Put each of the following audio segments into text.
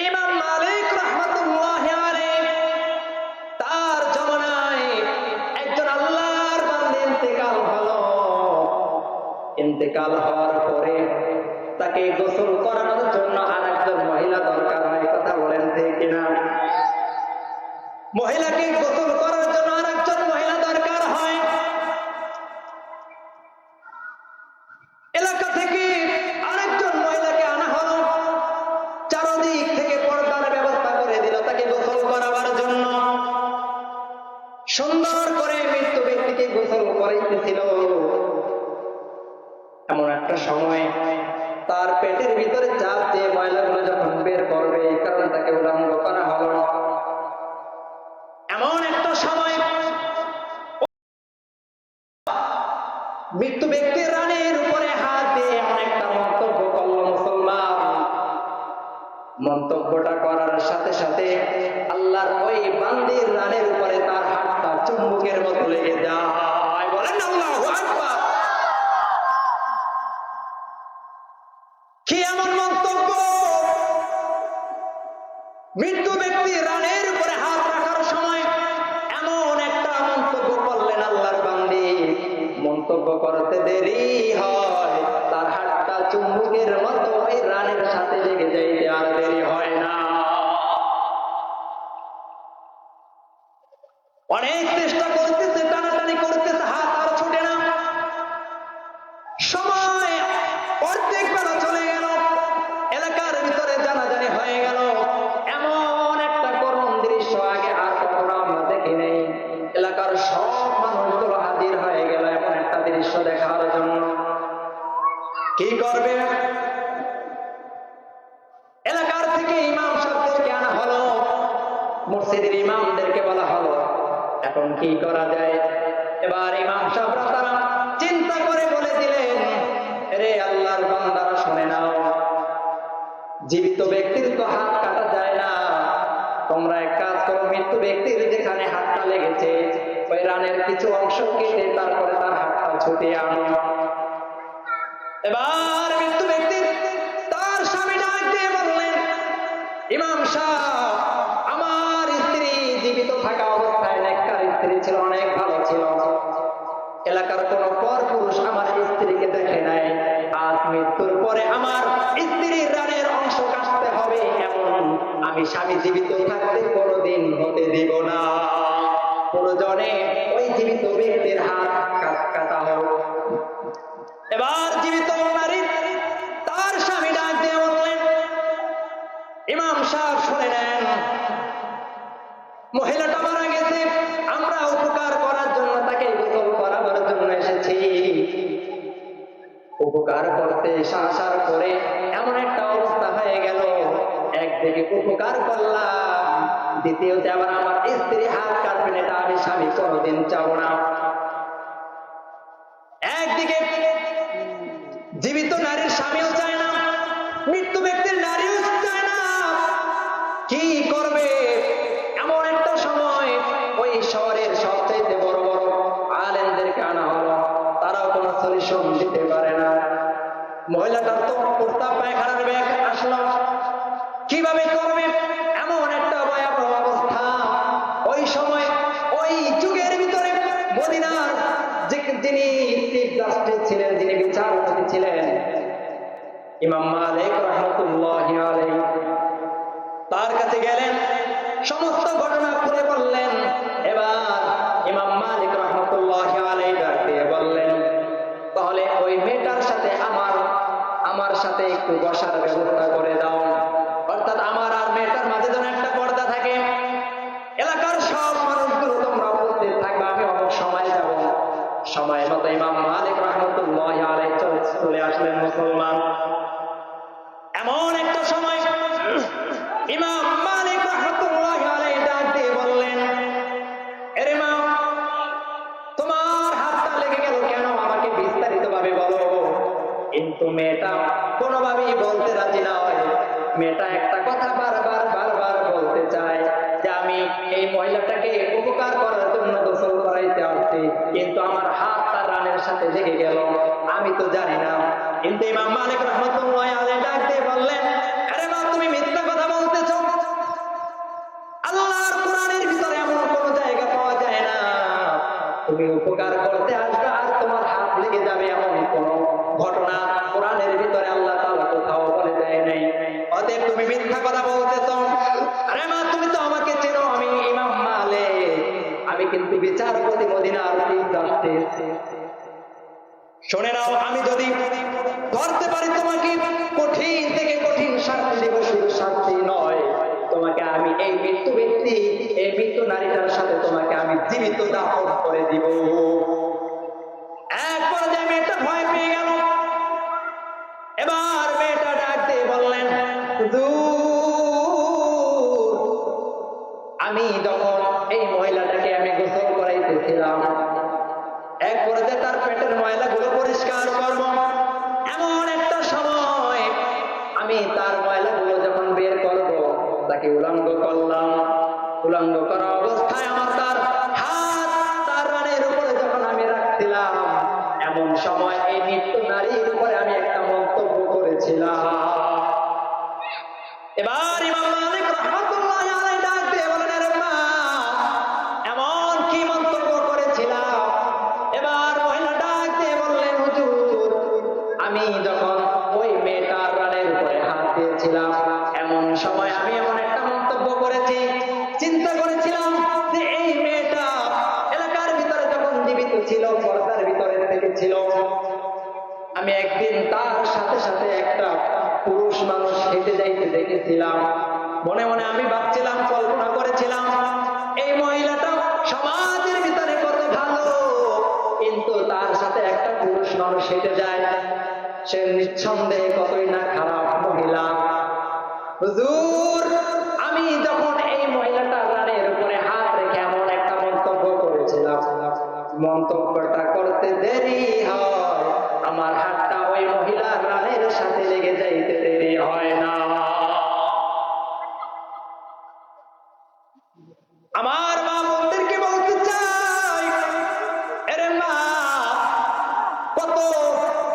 ইমাম মালিক রাহমাতুল্লাহি আলাইহি তার জামানায় একজন আল্লাহর বান্দা ইন্তেকাল হলো। ইন্তেকাল হওয়ার পরে তাকে গোসল করানোর জন্য আরেকজন মহিলা দরকার হয়। কথা বলেন ঠিক কিনা? মহিলাকে গোসল করার জন্য আরেকজন মহিলা দরকার হয়। এলাকা থেকে আরেকজন মহিলাকে আনা হলো, চারদিক থেকে পর্দার ব্যবস্থা করে দিল তাকে গোসল করাবার জন্য। সুন্দর করে মৃত্যু ব্যক্তিকে গোসল করাইতেছিল। এমন একটা সময় তার পেটের ভিতরে চাপ দিয়ে ময়লাগুলো যখন বের করবে, এই কারণে তাকে উলঙ্গ করা হলো। এমন একটা সময় মৃত্যু ব্যক্তির রানের উপরে হাত দিয়ে এমন একটা মন্তব্য করলো মুসলমান। মন্তব্যটা করার সাথে সাথে আল্লাহর ওই বান্দির রানের উপরে তার হাতটা চুম্বকের মতো লেগে যায়। বলেন আল্লাহু আকবার। কি এমন মন্তব্য! মৃত্যু ব্যক্তি রানের উপরে হাত রাখার সময় এমন একটা মন্তব্য করলেন আল্লাহর বান্দি। মন্তব্য করতে দেরি হয়, তার হাতটা চুম্বকের মতো ওই রানের সাথে লেগে যাইতে আর দেরি হয় না। অনেক চেষ্টা করতেছে, টানাটানি করতেছে, হাত আর ছুটে না। সময় অর্ধেক বেলা চলে গেল, এলাকার ভিতরে জানাজানি হয়ে গেল। এমন একটা করুণ দৃশ্য আগে আর কখনো আমরা দেখি নেই। এলাকার সব মানুষগুলো হাজির হয়ে গেল এমন একটা দৃশ্য দেখার জন্য। কি করবে? এলাকার থেকে ইমাম সাহেবদেরকে আনা হলো, মসজিদের ইমামদেরকে বলা হলো এখন কি করা যায়। এবার ইমাম সাহেবরা তারা চিন্তা করে বলে দিলেন, রে আল্লাহর বান্দারা শুনে নাও, জীবিত ব্যক্তির তো হাত কাটা যায় না। তোমরা এক কাজ করো, মৃত্যু ব্যক্তির যেখানে হাতটা লেগেছে ওই রানের কিছু অংশ কেটে তারপরে তার হাতটা ছুটিয়ে আনো। এবার মৃত্যু ব্যক্তি তার স্বামী ডাক দিয়ে বললেন, ইমাম সাহেব, আমার স্ত্রী জীবিত থাকা অবস্থায় নেককার স্ত্রী ছিল, অনেক ভালো ছিল। এলাকার কোন পর পুরুষ আমার স্ত্রীকে দেখে নাই। আজ মৃত্যুর পরে আমার স্ত্রীর রানের অংশ কাটতে হবে এমন আমি স্বামী জীবিত থাকতে কোনোদিন হতে দিব না। প্রয়োজনে ওই জীবিত ব্যক্তির হাত কাটা হোক। এবার জীবিত নারী তার স্বামী ডাক দিয়ে বললেন, ইমাম সাহেব শুনে নেন, মহিলাটা মারা গেছে, আমরা উপকার করার জন্য তাকে গোসল করাবার জন্য এসেছি। উপকার করতে আসার পরে এমন একটা অবস্থা হয়ে গেল, একদিকে উপকার করলাম, দ্বিতীয়তে আবার আমার স্ত্রী হাত কাটবেন, এটা আমি স্বামী কোনোদিন চাও না। একদিকে জীবিত নারীর স্বামীও চায় না, মৃত্যু ব্যক্তির নারীও চায় না। কি করবে? এমন একটা সময় ওই শহরের সবচাইতে বড় বড় আলেমদেরকে আনা হলো, তারাও কোনো সলিউশন দিতে পারে না। মহিলাটার তো প্রস্তাব পায়খানার ব্যাগ আসলো, কিভাবে করবে? এমন একটা ভয়াবহ অবস্থা। ওই সময় ওই যুগের ভিতরে মদিনার যিনি চিফ জাস্টিস ছিলেন, যিনি বিচারপতি ছিলেন, ইমাম মালিক রাহমাতুল্লাহি আলাইহি, তার কাছে গেলেন, সমস্ত ঘটনা খুলে বললেন। এবার ইমাম মালিক রাহমাতুল্লাহি আলাইহি ডাক দিয়ে বললেন, তাহলে ওই মেয়েটার সাথে আমার সাথে একটু বসার ব্যবস্থা করে দাও, অর্থাৎ আমার আর মেয়েটার মাঝে যেন একটা পর্দা থাকে। এলাকার সব মানুষগুলো তোমরা উপস্থিত থাকবে, আমি অনেক সময় যাব। সময় মতো ইমাম মালিক রাহমাতুল্লাহি আলাইহি চলে আসলেন মুসলমান। এমন একটা সময় ইমাম মালিক রাহমাতুল্লাহি আলাইহি ডাক দিয়ে বললেন, এর ইমাম, তোমার হাতটা লেগে গেল কেন? আমাকে বিস্তারিত ভাবে বলো। কিন্তু মেয়েটা কোনোভাবেই বলতে রাজি নয়। মেয়েটা একটা কথা বারবার বলতে চায় যে আমি এই মহিলাটাকে উপকার করার জন্য গোসল করাইতে আসছি, কিন্তু আমার হাত তার রানের সাথে লেগে গেল, আমি তো জানি না। কিন্তু ইমাম মালিক রাহমাতুল্লাহি বিচারপতি মদিনার আসতে, শুনে নাও, আমি যদি ধরতে পারি তোমাকে কঠিন থেকে কঠিন শাস্তি দেব, শুধু শাস্তি নয়, তোমাকে আমি এই মৃত্যু ব্যক্তি, এই মৃত্যু নারীটার সাথে তোমাকে আমি জীবিত দাফন করে দিব। এক পর্যায়ে মেয়েটা ভয় পেয়ে গেল। এবার মেয়েটা ডাক দিয়ে বললেন, আমি যখন এই মহিলাটাকে আমি গোসল করাইতেছিলাম, এক পর্যায়ে তার পেটের ময়লাগুলো পরিষ্কার করব, এমন একটা সময় আমি তার ময়লাগুলো যখন বের করব, তাকে উলঙ্গ করলাম। উলঙ্গ করা অবস্থায় আমার তার হাত তার রানের উপরে যখন আমি রাখছিলাম, এমন সময় এই মৃত্যু নারীর উপরে আমি একটা মন্তব্য করেছিলাম। এবার ইমাম মালিক রাহমাতুল্লাহ আলাইহি ডাক দিয়ে বলেন, আরে মা, এমন কি মন্তব্য করেছিলাম? এবার মহিলা ডাক দিয়ে বললেন, হুজুর, আমি যখন ওই মেয়েটার রানের উপরে হাত দিয়েছিলাম, এমন সময় আমি এমন একটা মন্তব্য করেছি, চিন্তা করেছিলাম যে এই মেয়েটা এলাকার ভিতরে যখন জীবিত ছিল, পর্দার ভিতরে থেকেছিল, আমি একদিন তার সাথে সাথে একটা পুরুষ মানুষ হেঁটে যাইতে দেখেছিলাম। মনে মনে আমি ভাবছিলাম, কল্পনা করেছিলাম, এই মহিলাটা সমাজের ভিতরে কত ভালো, কিন্তু তার সাথে একটা পুরুষ মানুষ হেঁটে যায়, সে নিঃসন্দেহে কতই না খারাপ মহিলা। হুজুর, আমি যখন এই মহিলাটার রানের উপরে হাত রেখে এমন একটা মন্তব্য করেছিলাম, মন্তব্যটা করতে দেরি হয়, আমার হাতটা ওই মহিলার রানের সাথে লেগে যাইতে দেরি হয় না। আমার মা বোনদেরকে বলতে চাই, এরে মা, কত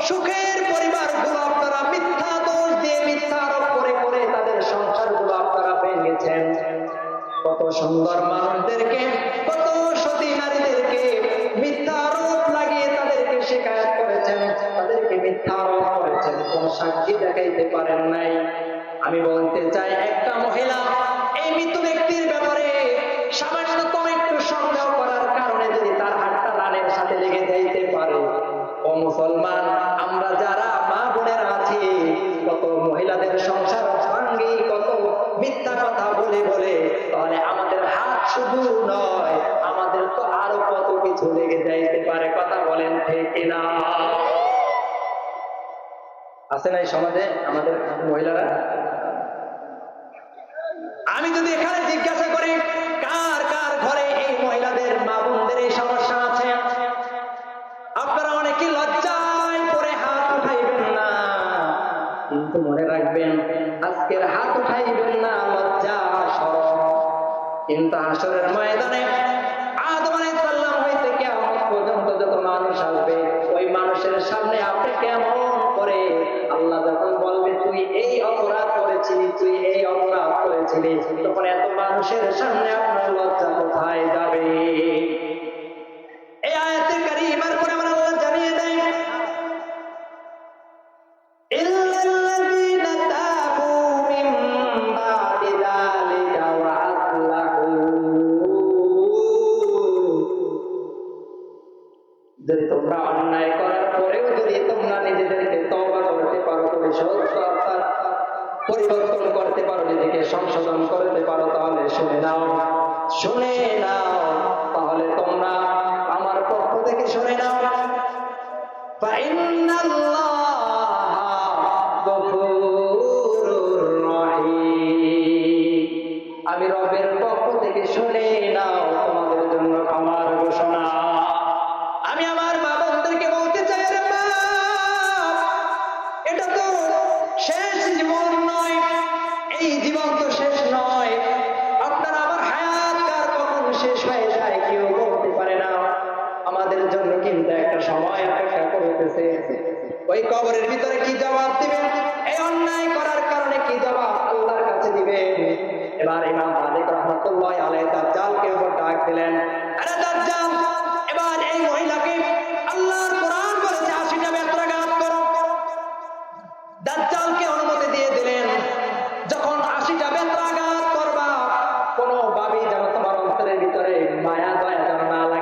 সুখের পরিবারগুলো আপনারা মিথ্যা দোষ দিয়ে, মিথ্যা আরোপ করে করে তাদের সংসারগুলো আপনারা ভেঙেছেন। কত সুন্দর মানুষদেরকে, কত সতী নারীদেরকে মিথ্যা আরোপ লাগিয়ে তাদেরকে শিকায়ত করেছেন, তাদেরকে মিথ্যা আরোপ করেছেন, কোন সাক্ষী দেখাইতে পারেন নাই। আমি বলতে চাই, একটা মহিলা এই মৃত ব্যক্তির ব্যাপারে সামান্যতম একটু সন্দেহ করার কারণে যদি তার হাতটা রানের সাথে লেগে যাইতে পারে, ও মুসলমান, আমরা যারা মা বোনেরা আছি, কত মহিলাদের সংসার ভাঙ্গি, কত মিথ্যা কথা বলে বলে, তাহলে আমাদের হাত শুধু নয়, আমাদের তো আরো কত কিছু লেগে যাইতে পারে। কথা বলেন ঠিক কিনা? আছে না এই সমাজে আমাদের মহিলারা? আমি যদি এখানে জিজ্ঞাসা করি, কার কার ঘরে এই মহিলাদের, মা বোনদের এই সমস্যা আছে, আপনারা অনেকে লজ্জায় পড়ে হাত উঠাইবেন না, কিন্তু মনে রাখবেন, আজকের হাত উঠাইবেন না লজ্জা শরম, কিন্তু হাসরের ময়দানে আদম আলাইহিস সালাম হইতে কিয়ামত পর্যন্ত যত মানুষ আসবে, ওই মানুষের সামনে আপনি কেমন করে, আল্লাহ যখন বলবে তুই এই অপরাধ করেছিলি, তুই এই অপরাধ করেছিলি, তখন এত মানুষের সামনে আপনার লজ্জা কোথায় যাবে? এই আয়াতে কারিমার পরে আমার আল্লাহ জানিয়ে দেয়, ইল্লাল্লাযীনা তাবু মিন বাদি যালিকা ওয়া আসলাহু, যদি তোমরা অন্যায় করার পরেও যদি তোমরা নিজেদেরকে তওবা করতে পারো, পরিবর্তন করতে পারো, নিজেকে সংশোধন করতে পারো, তাহলে শুনে নাও, শুনে নাও, তাহলে তোমরা আমার পক্ষ থেকে শুনে নাও, আমি রবের পক্ষ থেকে শুনে নাও, তোমাদের জন্য ক্ষমার ঘোষণা। আমি আমার মা বোনদেরকে বলতে চাই, রে মা, এটা তো শেষ জীবন নয়, এই জীবন তো শেষ নয়, আপনার আমার হায়াত কার কখন শেষ হয়ে যায় কেউ বলতে পারে না। আমাদের জন্য কিন্তু একটা সময় অপেক্ষা করতেছে, ওই কবরের ভিতরে কি জবাব দিবেন, এই অন্যায় করার কারণে কি জবাব আল্লাহর কাছে দিবেন। এবার ইমাম মালিক রাহমাতুল্লাহ আলাইহি দাজ্জালকে উপর ডাক দিলেন, আরে দাজ্জাল, এবার এই মহিলাকে আল্লাহর কোরআন বলেছে 80টা বেত্রাঘাত করো। দাজ্জালকে অনুমতি দিয়ে দিলেন, যখন 80টা বেত্রাঘাত করবা, কোনো ভাবেই যেন তোমার অন্তরের ভিতরে মায়া দয়া যেন না লাগে।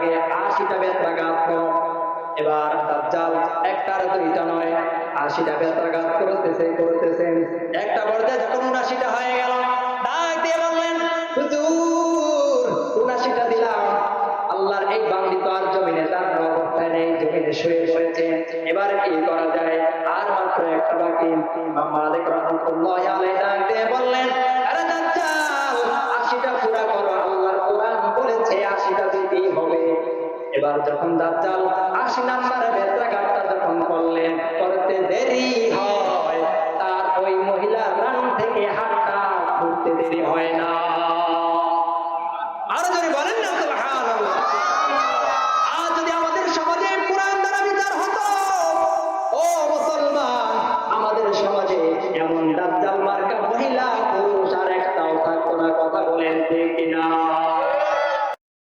80টা বেত্রাঘাত করতেছেন। একটা পর্যায়ে যখন 79টা হয়ে গেল, ডাক দিয়ে বললেন, হুজুর 79টা দিলাম, আল্লাহর এই বান্দি তো আর জমিনে দাঁড়ানোর অবস্থায় নেই, জমিনে শুয়ে পড়েছে, এবার কি করা যায়? আর মাত্র একটা বাকি। ইমাম মালিক রাহমাতুল্লাহি আলাইহি ডাক দিয়ে বললেন, আরে দাজ্জাল 80টা পুরা করো, আল্লাহর কোরআন বলেছে 80টা দিতেই হবে। এবার যখন দাজ্জাল 80 নাম্বার বেত্রাঘাতটা যখন করলেন, করতে দেরি হয়,